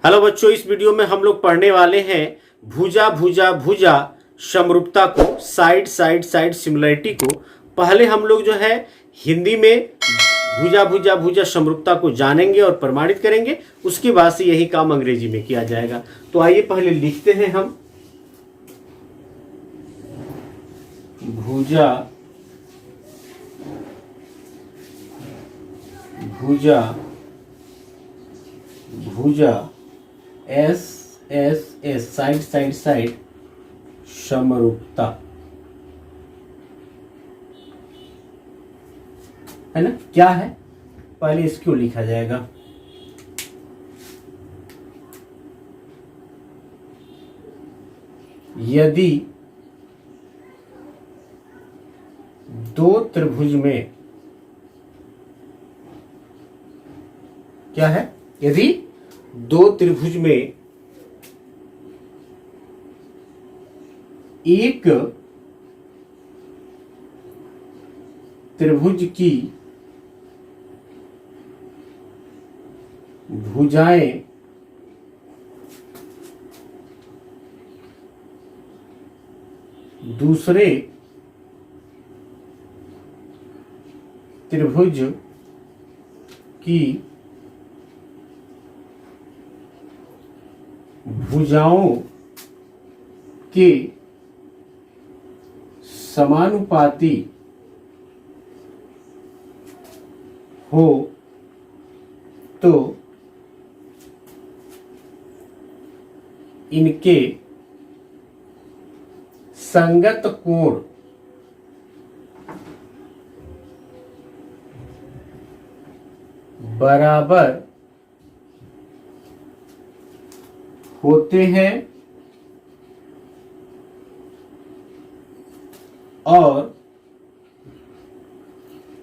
Hello बच्चों, इस video में हम लोग पढ़ने वाले हैं भुजा भुजा भुजा समरूपता को, साइड साइड साइड सिमिलरिटी को। पहले हम लोग जो है हिंदी में भुजा भुजा भुजा समरूपता को जानेंगे और प्रमाणित करेंगे। उसके बाद से यही काम अंग्रेजी में किया जाएगा। तो आइए पहले लिखते हैं हम भुजा भुजा भुजा S S S side side side समरूपता, है ना। क्या है, पहले इसको लिखा जाएगा। यदि दो त्रिभुज में, क्या है, यदि दो त्रिभुज में एक त्रिभुज की भुजाएं दूसरे त्रिभुज की भुजाओं के समानुपाती हो तो इनके संगत कोण बराबर होते हैं और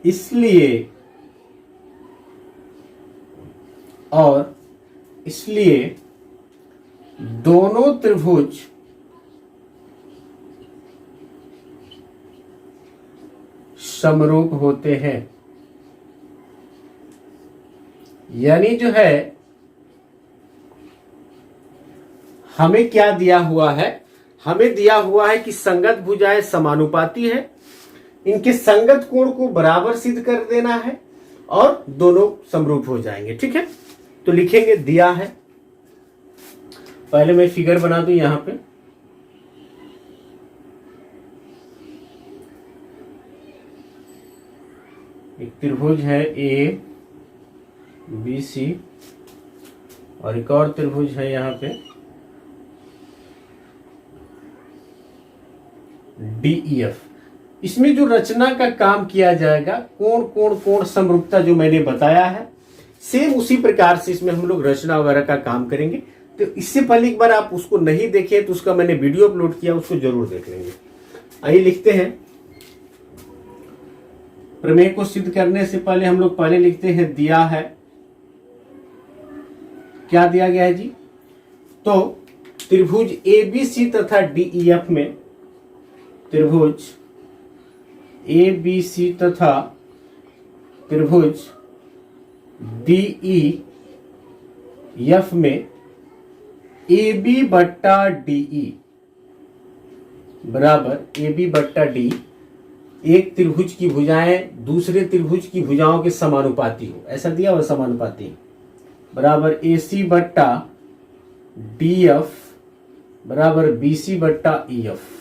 इसलिए दोनों त्रिभुज समरूप होते हैं। यानी जो है हमें क्या दिया हुआ है, हमें दिया हुआ है कि संगत भुजाएं समानुपाती है, इनके संगत कोण को बराबर सिद्ध कर देना है और दोनों समरूप हो जाएंगे। ठीक है, तो लिखेंगे दिया है। पहले मैं फिगर बना दूं यहां पे। एक त्रिभुज है ए बी सी और एक और त्रिभुज है यहां पे डी ई एफ। इसमें जो रचना का काम किया जाएगा, कोण कोण कोण समरूपता जो मैंने बताया है, सेम उसी प्रकार से इसमें हम लोग रचना वगैरह का काम करेंगे। तो इससे पहले एक बार आप उसको नहीं देखे तो उसका मैंने वीडियो अपलोड किया, उसको जरूर देख लेंगे। आइए लिखते हैं। प्रमेय को सिद्ध करने से पहले हम लोग पहले लिखते हैं दिया है। क्या दिया गया है जी? तो त्रिभुज ए बी सी तथा डी ई एफ में, त्रिभुज ए बी सी तथा त्रिभुज डी ई एफ में ए बी बट्टा डी ई बराबर ए बी बट्टा डी, एक त्रिभुज की भुजाएं दूसरे त्रिभुज की भुजाओं के समानुपाती हो, ऐसा दिया हुआ समानुपाती, बराबर ए सी बट्टा डी एफ बराबर बी सी बट्टा ई एफ।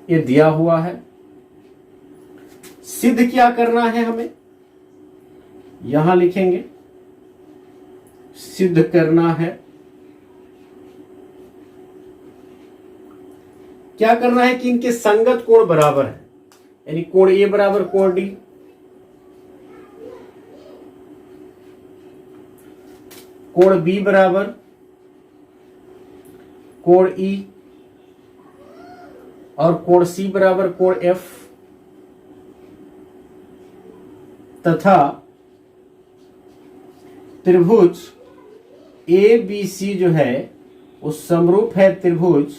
ये दिया हुआ है। सिद्ध क्या करना है हमें, यहां लिखेंगे सिद्ध करना है। क्या करना है कि इनके संगत कोण बराबर है, यानी कोण ए बराबर कोण डी, कोण बी बराबर कोण ई और कोण सी बराबर कोण एफ, तथा त्रिभुज ए बी सी जो है वो समरूप है त्रिभुज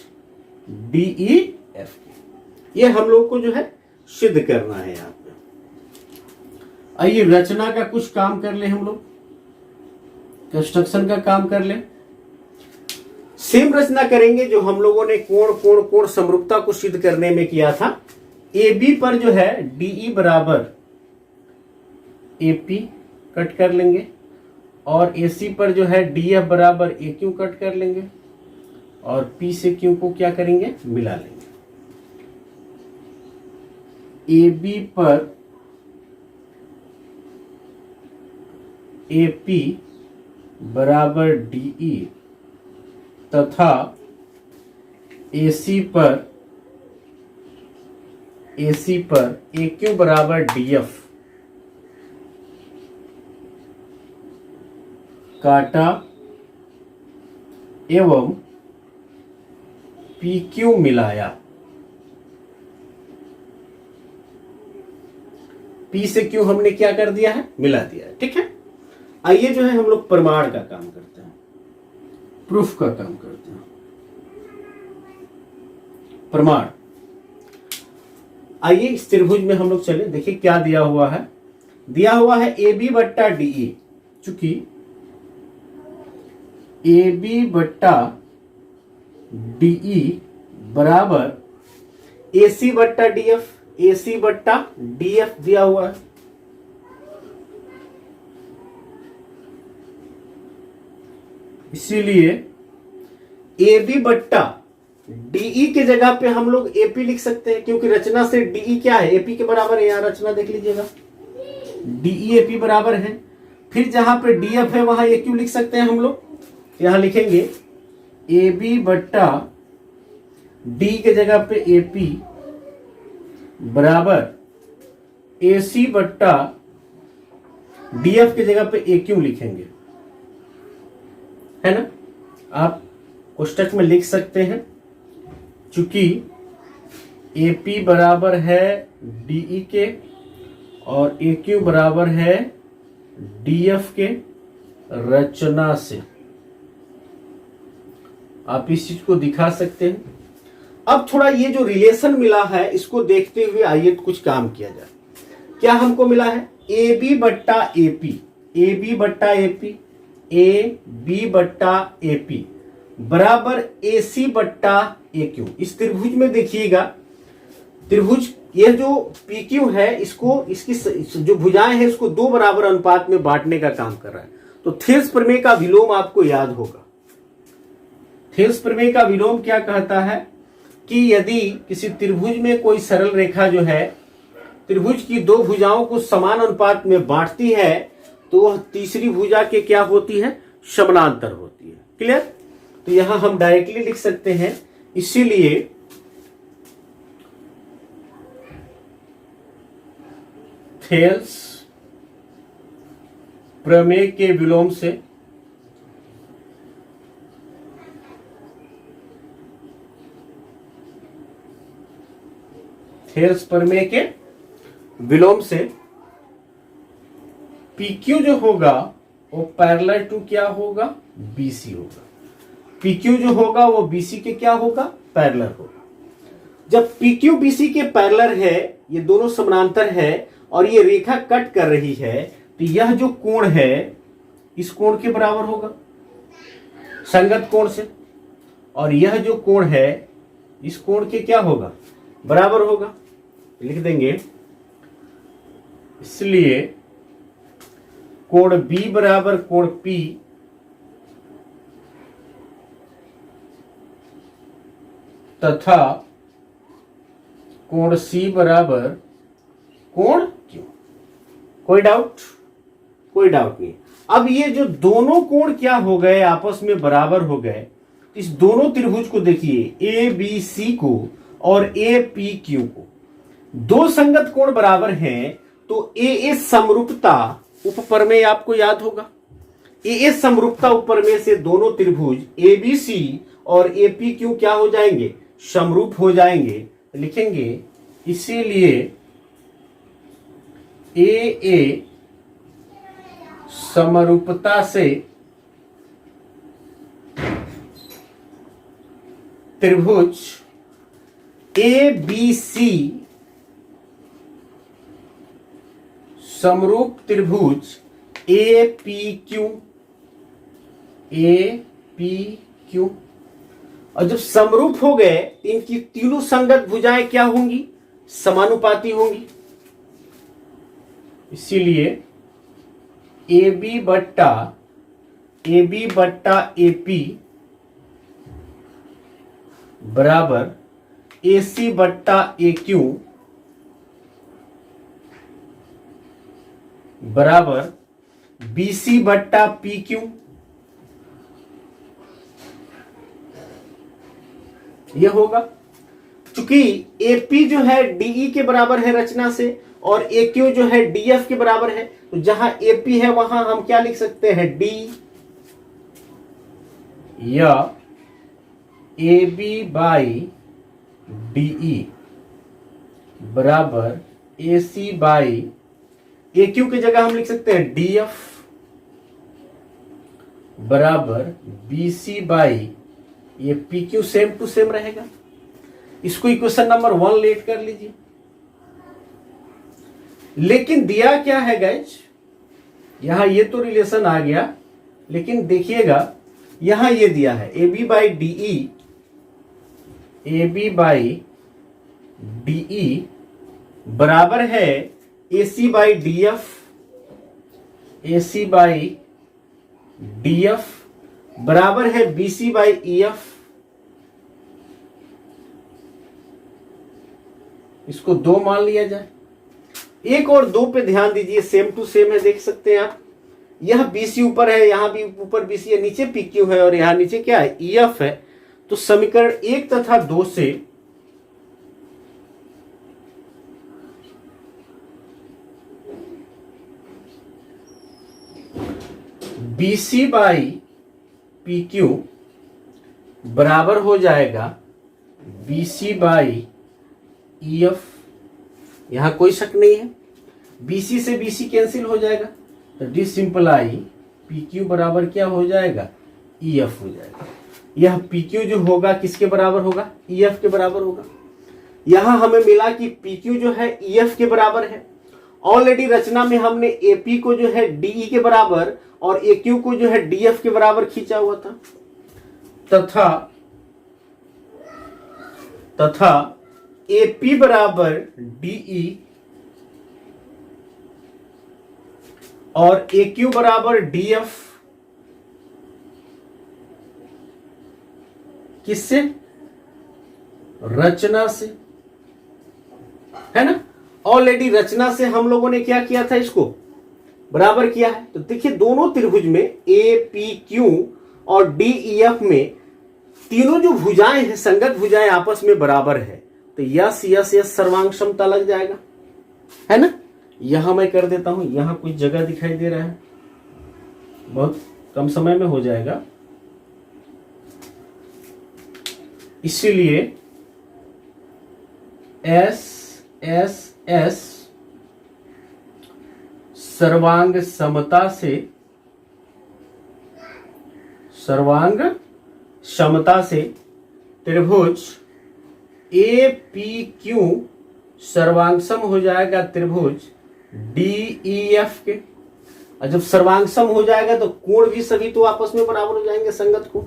डी ई एफ। ये हम लोग को जो है सिद्ध करना है यहाँ पे। आइए रचना का कुछ काम कर ले, हम लोग कंस्ट्रक्शन का काम कर ले। सेम रचना करेंगे जो हम लोगों ने कोण कोण कोण समरूपता को सिद्ध करने में किया था। ए बी पर जो है डीई बराबर एपी कट कर लेंगे और एसी पर जो है डीएफ बराबर ए क्यू कट कर लेंगे और पी से क्यू को क्या करेंगे, मिला लेंगे। ए बी पर एपी बराबर डीई तथा एसी पर ए क्यू बराबर डीएफ काटा एवं पी क्यू मिलाया। पी से क्यू हमने क्या कर दिया है, मिला दिया है। ठीक है, आइए जो है हम लोग प्रमाण का काम करते हैं, प्रूफ का काम करते हैं। प्रमाण, आइए इस त्रिभुज में हम लोग चले, देखिए क्या दिया हुआ है। दिया हुआ है ए बी बट्टा डीई, चूंकि ए बी बट्टा डीई बराबर ए सी बट्टा डीएफ, ए सी बट्टा डीएफ दिया हुआ है। इसीलिए ए बी बट्टा डीई के जगह पे हम लोग एपी लिख सकते हैं, क्योंकि रचना से डीई क्या है, एपी के बराबर है। यहां रचना देख लीजिएगा, डीई एपी बराबर है। फिर जहां पे डीएफ है वहां ए क्यू लिख सकते हैं हम लोग। यहां लिखेंगे ए बी बट्टा डी के जगह पे एपी बराबर ए सी बट्टा डीएफ के जगह पे ए क्यू लिखेंगे, है ना। आप कोष्टक में लिख सकते हैं, चूंकि एपी बराबर है डीई के और ए क्यू बराबर है डीएफ के रचना से। आप इस चीज को दिखा सकते हैं। अब थोड़ा ये जो रिलेशन मिला है इसको देखते हुए आइए कुछ काम किया जाए। क्या हमको मिला है, ए बी बट्टा एपी, ए बी बट्टा एपी, ए बी बट्टा एपी बराबर ए सी बट्टा ए क्यू। इस त्रिभुज में देखिएगा, त्रिभुज ये जो पी क्यू है इसको, इसकी जो भुजाएं हैं इसको दो बराबर अनुपात में बांटने का काम कर रहा है। तो थेल्स प्रमेय का विलोम आपको याद होगा। थेल्स प्रमेय का विलोम क्या कहता है कि यदि किसी त्रिभुज में कोई सरल रेखा जो है त्रिभुज की दो भुजाओं को समान अनुपात में बांटती है तो वह तीसरी भुजा के क्या होती है, समानांतर होती है। क्लियर। तो यहां हम डायरेक्टली लिख सकते हैं, इसीलिए थेल्स प्रमेय के विलोम से थेल्स प्रमेय के विलोम से PQ जो होगा वो पैरेलल टू क्या होगा, BC होगा। PQ जो होगा वो BC के क्या होगा, पैरेलल होगा। जब PQ BC के पैरेलल है, ये दोनों समानांतर है और ये रेखा कट कर रही है, तो यह जो कोण है इस कोण के बराबर होगा संगत कोण से, और यह जो कोण है इस कोण के क्या होगा, बराबर होगा। लिख देंगे, इसलिए कोण B बराबर कोण P तथा कोण C बराबर कोण Q। कोई डाउट, कोई डाउट नहीं। अब ये जो दोनों कोण क्या हो गए, आपस में बराबर हो गए। इस दोनों त्रिभुज को देखिए, ए बी सी को और ए पी क्यू को, दो संगत कोण बराबर हैं, तो ए समरूपता उपप्रमेय आपको याद होगा। ए समरूपता उपप्रमेय से दोनों त्रिभुज ए बी सी और ए पी क्यू क्या हो जाएंगे, समरूप हो जाएंगे। लिखेंगे, इसीलिए ए समरूपता से त्रिभुज ए बी सी समरूप त्रिभुज ए पी क्यू और जब समरूप हो गए तो इनकी तीनों संगत भुजाएं क्या होंगी? समानुपाती होंगी। इसीलिए ए बी बट्टा AP बराबर AC बट्टा AQ बराबर BC बट्टा PQ। यह होगा। चूंकि AP जो है DE के बराबर है रचना से और AQ जो है DF के बराबर है, तो जहां AP है वहां हम क्या लिख सकते हैं? D, या AB बाई DE बराबर AC बाई AQ की जगह हम लिख सकते हैं DF बराबर BC बाई ये PQ सेम टू सेम रहेगा। इसको इक्वेशन नंबर 1 लेट कर लीजिए। लेकिन दिया क्या है गाइज? यहां ये तो रिलेशन आ गया, लेकिन देखिएगा यहां ये दिया है AB बाई DE बराबर है AC बाई DF बराबर है BC बाई EF। इसको 2 मान लिया जाए। 1 और 2 पे ध्यान दीजिए, सेम टू सेम है, देख सकते हैं आप। यह BC ऊपर है, यहां भी ऊपर BC है, नीचे PQ है और यहां नीचे क्या है? EF है। तो समीकरण 1 तथा 2 से BC बाई PQ बराबर हो जाएगा BC बाई EF। यहां कोई शक नहीं है, BC से BC कैंसिल हो जाएगा, तो डी सिंपलाई PQ बराबर क्या हो जाएगा? EF हो जाएगा। यह PQ जो होगा किसके बराबर होगा? EF के बराबर होगा। यहां हमें मिला कि PQ जो है EF के बराबर है। ऑलरेडी रचना में हमने AP को जो है DE के बराबर और AQ को जो है DF के बराबर खींचा हुआ था, तथा AP बराबर DE और AQ बराबर DF किससे? रचना से, है ना। ऑलरेडी रचना से हम लोगों ने क्या किया था? इसको बराबर किया है। तो देखिए दोनों त्रिभुज में APQ और DEF में तीनों जो भुजाएं हैं, संगत भुजाएं आपस में बराबर है, तो यस यस यस सर्वांग समता लग जाएगा, है ना। यहां मैं कर देता हूं, यहां कुछ जगह दिखाई दे रहा है, बहुत कम समय में हो जाएगा, इसीलिए एस एस एस सर्वांग समता से त्रिभुज APQ सर्वांगसम हो जाएगा त्रिभुज DEF के। और जब सर्वांगसम हो जाएगा तो कोण भी सभी तो आपस में बराबर हो जाएंगे, संगत को,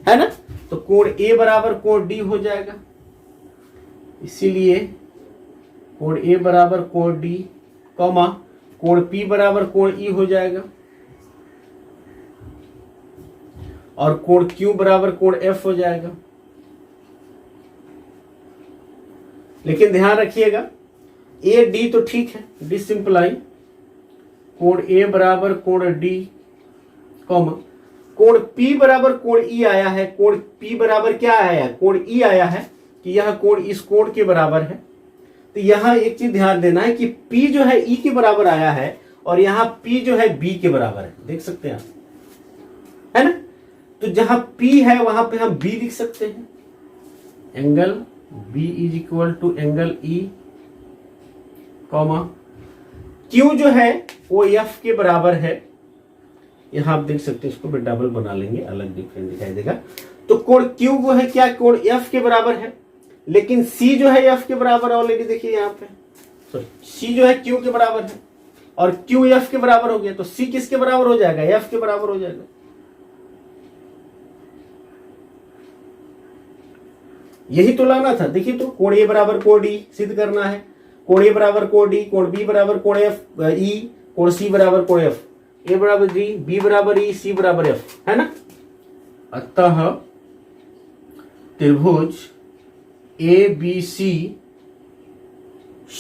है ना। तो कोण A बराबर कोण D हो जाएगा। इसीलिए कोण A बराबर कोण D, कॉमा कोण P बराबर कोण E हो जाएगा और कोण Q बराबर कोण F हो जाएगा। लेकिन ध्यान रखिएगा AD तो ठीक है, डी सिंपलाई कोण A बराबर कोण D, कॉमा कोण P बराबर कोण E आया है। कोण P बराबर क्या आया है? कोण E आया है कि यह कोण इस कोण के बराबर है। तो यहां एक चीज ध्यान देना है कि P जो है E के बराबर आया है और यहां P जो है B के बराबर है, देख सकते हैं आप, है ना। तो जहां P है वहां पे हम B लिख सकते हैं, angle B is equal to angle E, comma Q जो है वो F के बराबर है। यहां आप देख सकते हैं, इसको भी डबल बना लेंगे, अलग डिफरेंट दिखाई देगा। तो कोण Q वो है क्या? कोण F के बराबर है। लेकिन C जो है F के बराबर ऑलरेडी, देखिए यहाँ पे सॉरी C जो है Q के बराबर है और Q F के बराबर हो गया, तो C किसके बराबर हो जाएगा? F के बराबर हो जाएगा। यही तो लाना था। देखिए तो कोण ए बराबर कोण डी सिद्ध करना है, कोण ए बराबर कोण डी, कोण बी बराबर कोण एफ ई, कोण सी बराबर कोण एफ, ए बराबर डी, बी बराबर ई, सी बराबर एफ, है ना। अतः त्रिभुज ए बी सी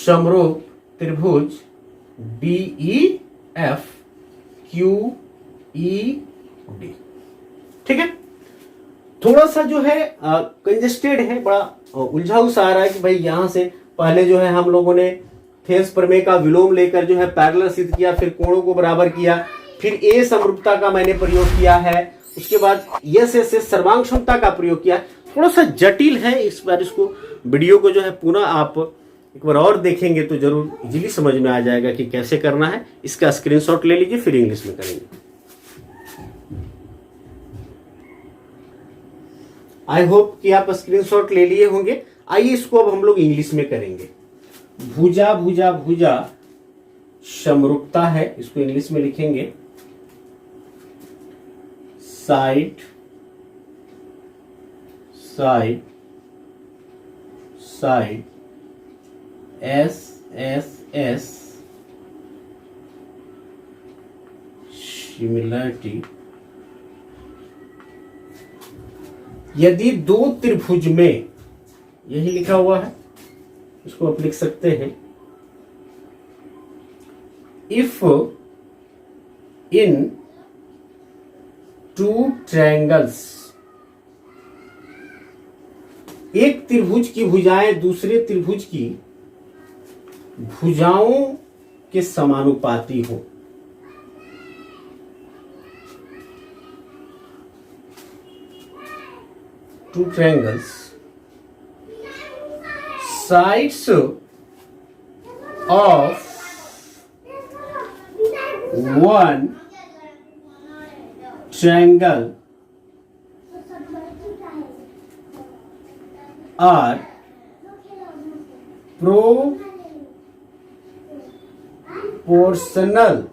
समरूप त्रिभुज D E F Q E D. ठीक है, थोड़ा सा जो है कंजेस्टेड है, बड़ा उलझाऊ सा आ रहा है कि भाई यहां से पहले जो है हम लोगों ने थेल्स प्रमेय का विलोम लेकर जो है पैरेलल सिद्ध किया, फिर कोणों को बराबर किया, फिर ए समरूपता का मैंने प्रयोग किया है, उसके बाद यस एस एस सर्वांग क्षमता का प्रयोग किया। थोड़ा सा जटिल है, इस बार इसको वीडियो को जो है पुनः आप एक बार और देखेंगे तो जरूर इजीली समझ में आ जाएगा कि कैसे करना है। इसका स्क्रीनशॉट ले लीजिए, फिर इंग्लिश में करेंगे। आई होप कि आप स्क्रीनशॉट ले लिए होंगे। आइए इसको अब हम लोग इंग्लिश में करेंगे। भुजा भुजा भुजा समरूपता है, इसको इंग्लिश में लिखेंगे side side side S S S similarity. यदि दो त्रिभुज में, यही लिखा हुआ है, इसको आप लिख सकते हैं, इफ इन टू ट्रायंगल्स, एक त्रिभुज की भुजाएं दूसरे त्रिभुज की भुजाओं के समानुपाती हो, two triangles, sides of one triangle are proportional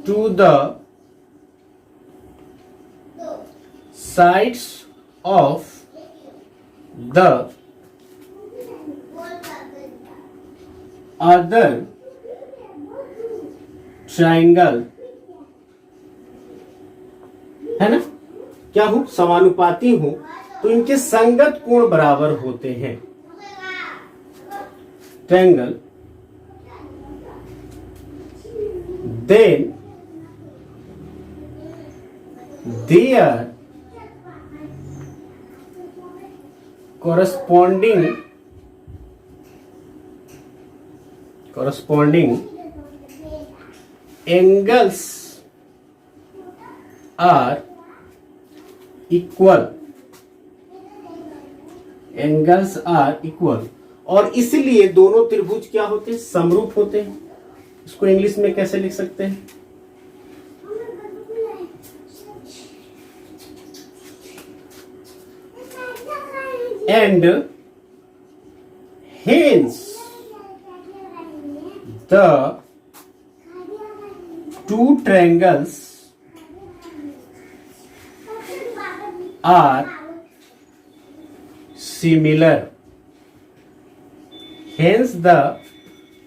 to the sides of the other triangle, है ना। क्या हूं, समानुपाती हूं तो इनके संगत कोण बराबर होते हैं। Triangle then their corresponding angles are equal, angles are equal, और इसलिए दोनों त्रिभुज क्या होते हैं, समरूप होते हैं। इसको इंग्लिश में कैसे लिख सकते हैं, and hence the two triangles are similar, hence the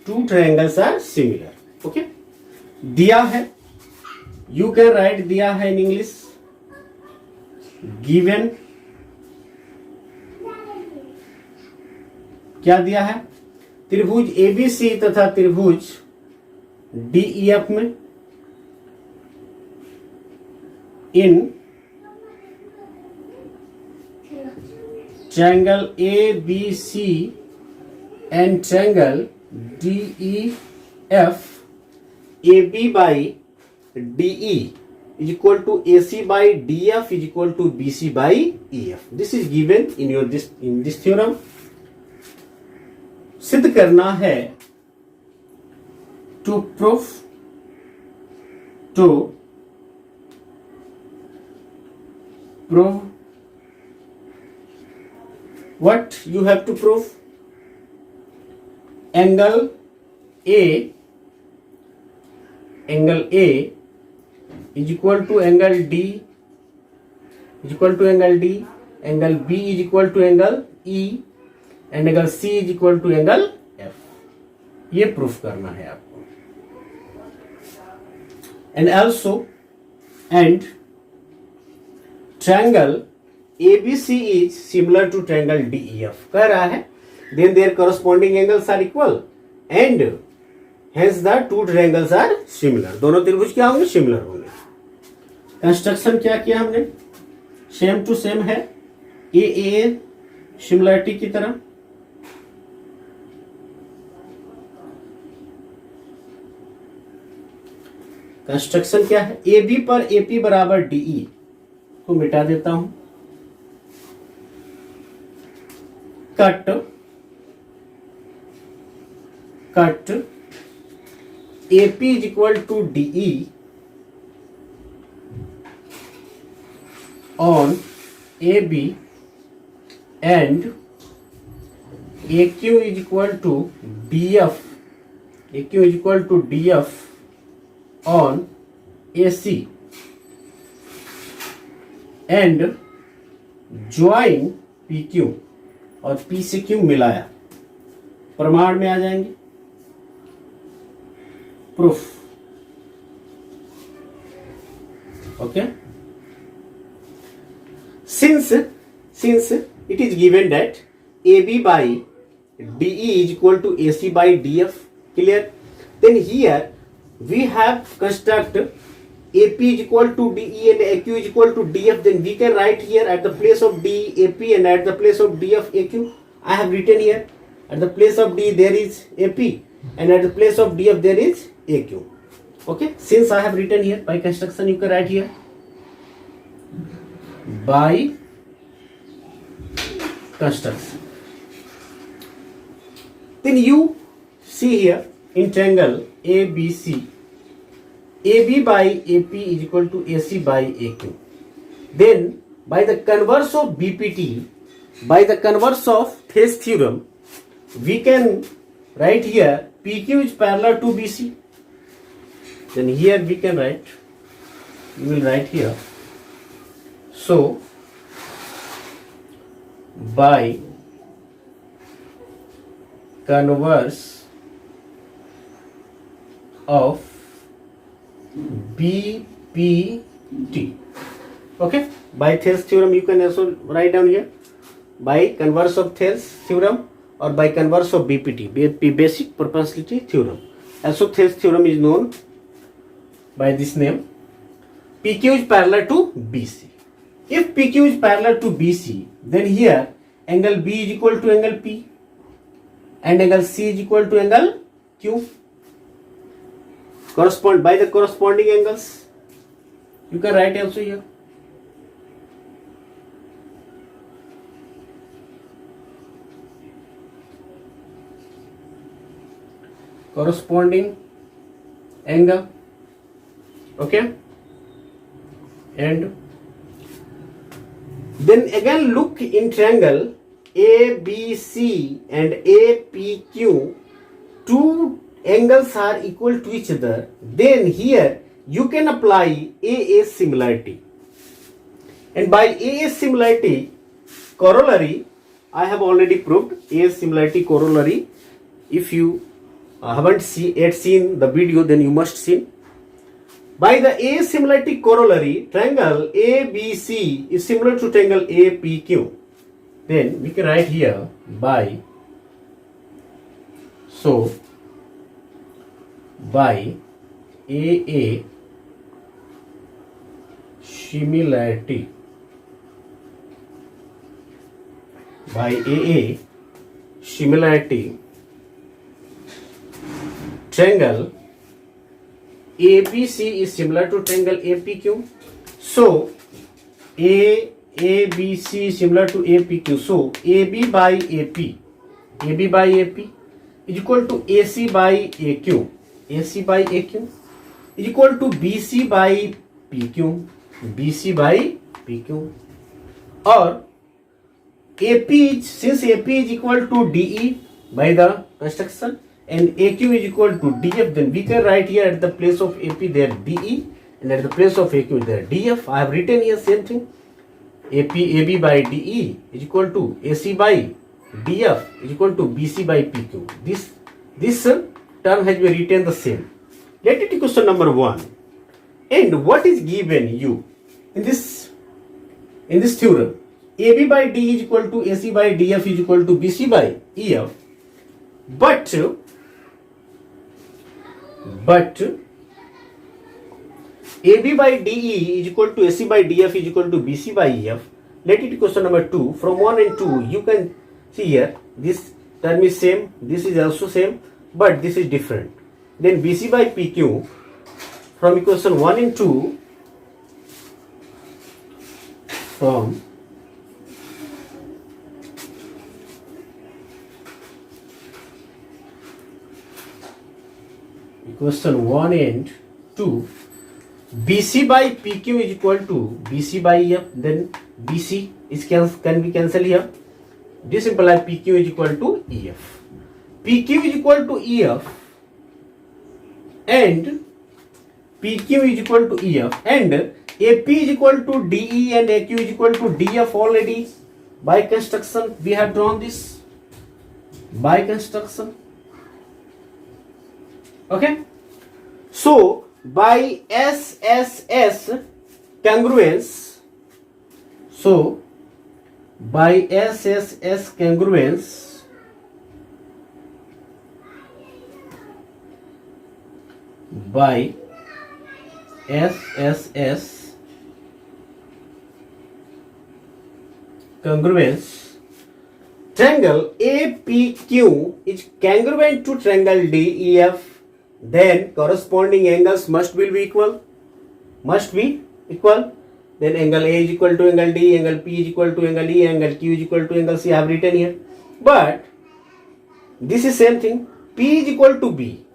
two triangles are similar. Okay, दिया है, you can write दिया है in English, given, क्या दिया है, त्रिभुज एबीसी तथा त्रिभुज डीईएफ में in triangle A B C and triangle DEF, AB by DE is equal to AC by DF is equal to BC by EF. This is given in this theorem. सिद्ध करना है to prove what you have to prove, angle A is equal to angle D is equal to angle D, angle B is equal to angle E and angle C is equal to angle F. ये proof करना है आपको. And also and triangle ABC is similar to triangle DEF. कह रहा है then their corresponding angles are equal and hence the two triangles are similar. दोनों त्रिभुज क्या होंगे? सिमिलर होंगे. कंस्ट्रक्शन क्या किया हमने? सेम टू सेम है. ए सिमिलरिटी की तरह. कंस्ट्रक्शन क्या है? AB पर AP बराबर DE को मिटा देता हूं. Cut AP is equal to DE on AB and AQ is equal to DF. AQ is equal to DF on AC and join PQ. और P से Q मिलाया. प्रमाण में आ जाएंगे. Proof. Okay. Since it is given that AB by DE is equal to AC by DF, clear? Then here we have construct AP is equal to DE and AQ is equal to DF. Then we can write here at the place of D AP and at the place of DF AQ. I have written here at the place of D there is AP and at the place of DF there is AQ. Okay. Since I have written here by construction, you can write here by construction. Then you see here in triangle ABC. AB by AP is equal to AC by AQ. Then by the converse of BPT, by the converse of Thales theorem, we can write here PQ is parallel to BC. Then here we can write, we will write here. So by converse of BPT. Okay. By Thales theorem you can also write down here by converse of Thales theorem or by converse of BPT, basic proportionality theorem. Also Thales theorem is known by this name. PQ is parallel to BC. If PQ is parallel to BC, then here angle B is equal to angle P and angle C is equal to angle Q. Correspond by the corresponding angles. You can write also here. Corresponding angle. Okay. And then again look in triangle ABC and APQ. Two angles are equal to each other. Then here you can apply AA similarity. And by AA similarity corollary, I have already proved AA similarity corollary. If you haven't seen the video, then you must see. By the AA similarity corollary, triangle ABC is similar to triangle APQ. Then we can write here by AA similarity, by AA similarity, triangle ABC is similar to triangle APQ. So ABC is similar to APQ. So AB by AP is equal to AC by AQ. AC by AQ is equal to BC by PQ. BC by PQ. Or AP is, since AP is equal to DE by the construction and AQ is equal to DF, then we can write here at the place of AP there DE and at the place of AQ there DF. I have written here same thing. AB by DE is equal to AC by DF is equal to BC by PQ. This term has been written the same. Let it be question number 1. And what is given you in this theorem? AB by DE is equal to AC by DF is equal to BC by EF. But AB by DE is equal to AC by DF is equal to BC by EF. Let it be question number 2. From 1 and 2, you can see here, this term is same, this is also same, but this is different. Then BC by PQ, from equation 1 and 2, from equation 1 and 2, BC by PQ is equal to BC by EF. Then BC can be cancelled here. This implies PQ is equal to EF. PQ is equal to EF and PQ is equal to EF and AP is equal to DE and AQ is equal to DF already. By construction we have drawn this. By construction. Okay. So by SSS congruence, by SSS congruence, by SSS congruence, triangle APQ is congruent to triangle DEF. Then corresponding angles must be equal. Then angle A is equal to angle D, angle P is equal to angle E, angle Q is equal to angle C. I have written here. But this is same thing. P is equal to B.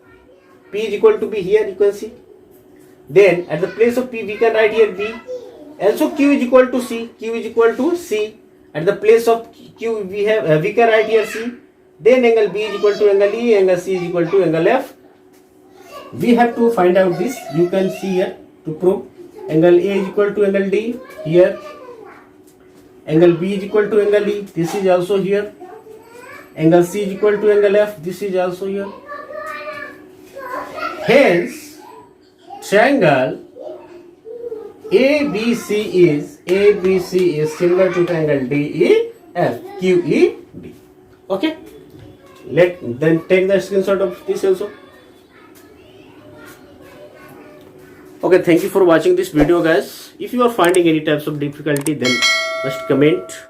P is equal to B here, you can see. Then at the place of P we can write here B. Also Q is equal to C. Q is equal to C. At the place of Q we can write here C. Then angle B is equal to angle E, angle C is equal to angle F. We have to find out this. You can see here to prove. Angle A is equal to angle D here. Angle B is equal to angle E. This is also here. Angle C is equal to angle F. This is also here. Hence, triangle ABC is similar to triangle DEF QED. Okay. Then take the screenshot of this also. Okay, thank you for watching this video, guys. If you are finding any types of difficulty, then must comment.